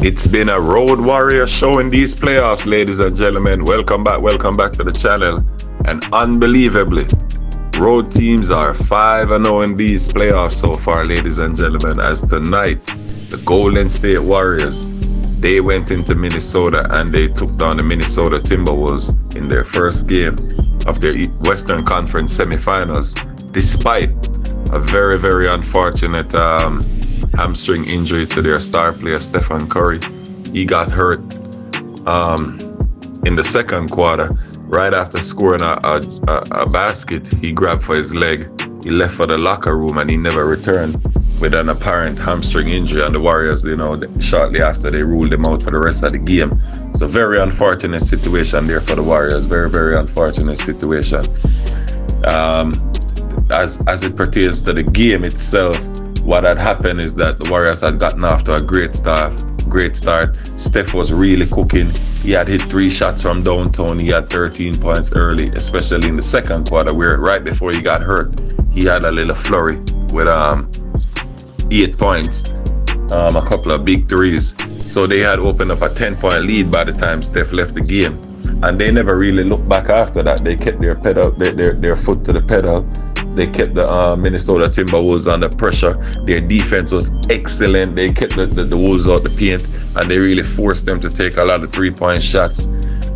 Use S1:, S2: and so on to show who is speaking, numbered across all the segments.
S1: It's been a Road Warrior show in these playoffs, ladies and gentlemen. Welcome back to the channel. And unbelievably, road teams are 5-0 in these playoffs so far, ladies and gentlemen. As tonight, the Golden State Warriors, they went into Minnesota and they took down the Minnesota Timberwolves in their first game of their Western Conference semifinals, despite a very, very unfortunate hamstring injury to their star player, Steph Curry. He got hurt in the second quarter. Right after scoring a basket, he grabbed for his leg. He left for the locker room and he never returned with an apparent hamstring injury. And the Warriors, shortly after, they ruled him out for the rest of the game. So very unfortunate situation there for the Warriors. Very, very unfortunate situation. As it pertains to the game itself, what had happened is that the Warriors had gotten off to a great start. Steph was really cooking. He had hit 3 shots from downtown. He had 13 points early, especially in the second quarter, where right before he got hurt, he had a little flurry with 8 points, a couple of big threes. So they had opened up a 10-point lead by the time Steph left the game, and they never really looked back after that. They kept their foot to the pedal. They kept the Minnesota Timberwolves under pressure. Their defense was excellent. They kept the Wolves out the paint, and they really forced them to take a lot of 3-point shots.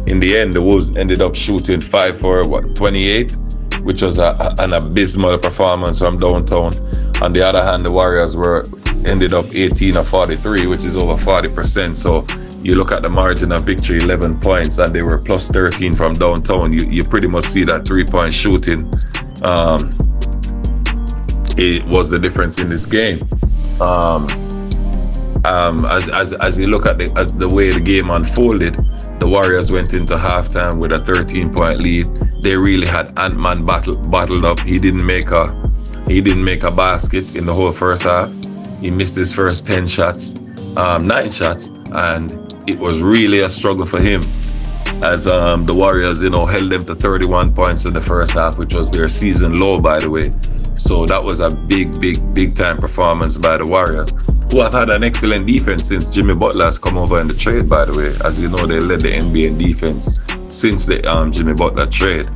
S1: In the end, the Wolves ended up shooting 5 for 28, which was an abysmal performance from downtown. On the other hand, the Warriors ended up 18 of 43, which is over 40%. So you look at the margin of victory, 11 points, and they were plus 13 from downtown. You pretty much see that 3-point shooting. It was the difference in this game. As you look at the way the game unfolded, the Warriors went into halftime with a 13-point lead. They really had Ant-Man bottled up. He didn't make a basket in the whole first half. He missed his first 9 shots, and it was really a struggle for him, as the Warriors, held them to 31 points in the first half, which was their season low, by the way. So that was a big time performance by the Warriors, who have had an excellent defense since Jimmy Butler has come over in the trade, by the way. As you know, they led the NBA in defense since the Jimmy Butler trade.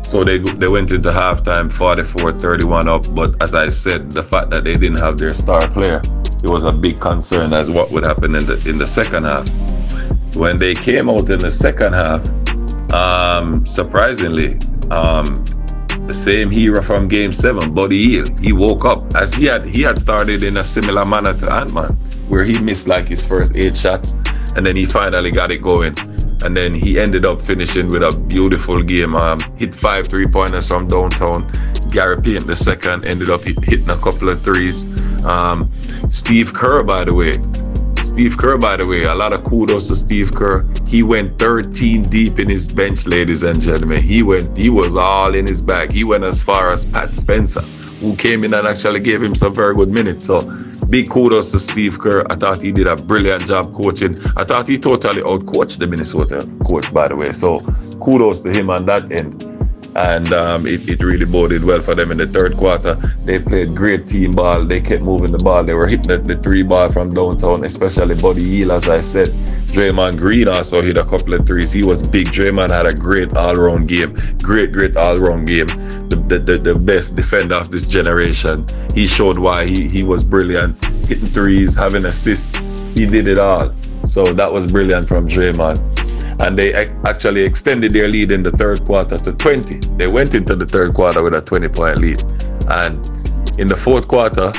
S1: So they went into halftime 44-31 up, but as I said, the fact that they didn't have their star player, it was a big concern as what would happen in the second half. When they came out in the second half, surprisingly, the same hero from Game 7, Buddy Hield, he woke up, as he had started in a similar manner to Ant-Man, where he missed like his first 8 shots, and then he finally got it going. And then he ended up finishing with a beautiful game. Hit 5 3-pointers from downtown. Gary Payton the second ended up hitting a couple of threes. Steve Kerr, by the way, a lot of kudos to Steve Kerr. He went 13 deep in his bench, ladies and gentlemen. He was all in his bag. He went as far as Pat Spencer, who came in and actually gave him some very good minutes. So big kudos to Steve Kerr. I thought he did a brilliant job coaching. I thought he totally outcoached the Minnesota coach, by the way. So kudos to him on that end. And it really boded well for them in the third quarter. They played great team ball. They kept moving the ball. They were hitting the 3 ball from downtown, especially Buddy Hield, as I said. Draymond Green also hit a couple of threes. He was big. Draymond had a great all-around game. Great all-around game. The best defender of this generation. He showed why he was brilliant. Hitting threes, having assists. He did it all. So that was brilliant from Draymond. And they actually extended their lead in the third quarter to 20. They went into the third quarter with a 20-point lead. And in the fourth quarter,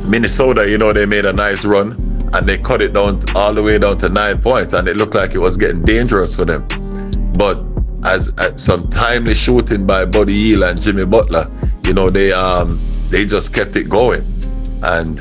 S1: Minnesota, they made a nice run, and they cut it down all the way down to 9 points, and it looked like it was getting dangerous for them. But as some timely shooting by Buddy Hield and Jimmy Butler, they just kept it going. And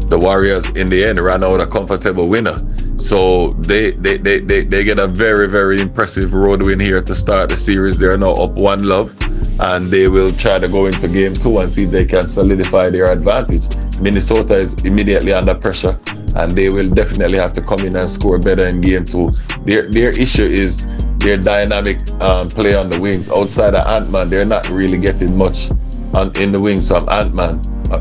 S1: the Warriors, in the end, ran out a comfortable winner. So they get a very, very impressive road win here to start the series. They're now up 1-0, and they will try to go into Game 2 and see if they can solidify their advantage. Minnesota is immediately under pressure, and they will definitely have to come in and score better in Game 2. Their issue is their dynamic play on the wings. Outside of Ant-Man, they're not really getting much in the wings from Ant-Man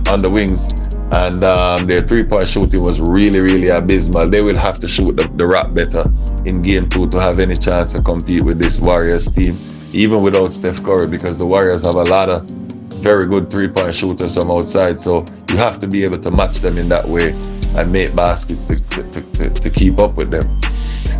S1: on the wings. And their three-point shooting was really, really abysmal. They will have to shoot the rock better in game 2 to have any chance to compete with this Warriors team, even without Steph Curry, because the Warriors have a lot of very good three-point shooters from outside. So you have to be able to match them in that way and make baskets to keep up with them.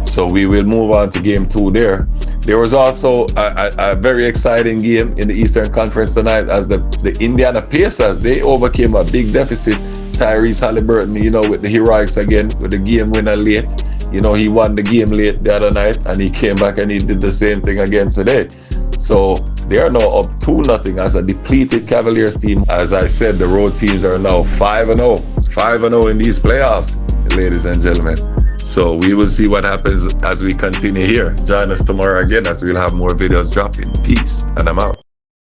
S1: So we will move on to game 2 there. There was also a very exciting game in the Eastern Conference tonight as the Indiana Pacers, they overcame a big deficit. Tyrese Halliburton, with the heroics again, with the game winner late. He won the game late the other night, and he came back and he did the same thing again today. So they are now up 2-0 as a depleted Cavaliers team. As I said, the road teams are now 5-0. 5-0 in these playoffs, ladies and gentlemen. So we will see what happens as we continue here. Join us tomorrow again as we'll have more videos dropping. Peace, and I'm out.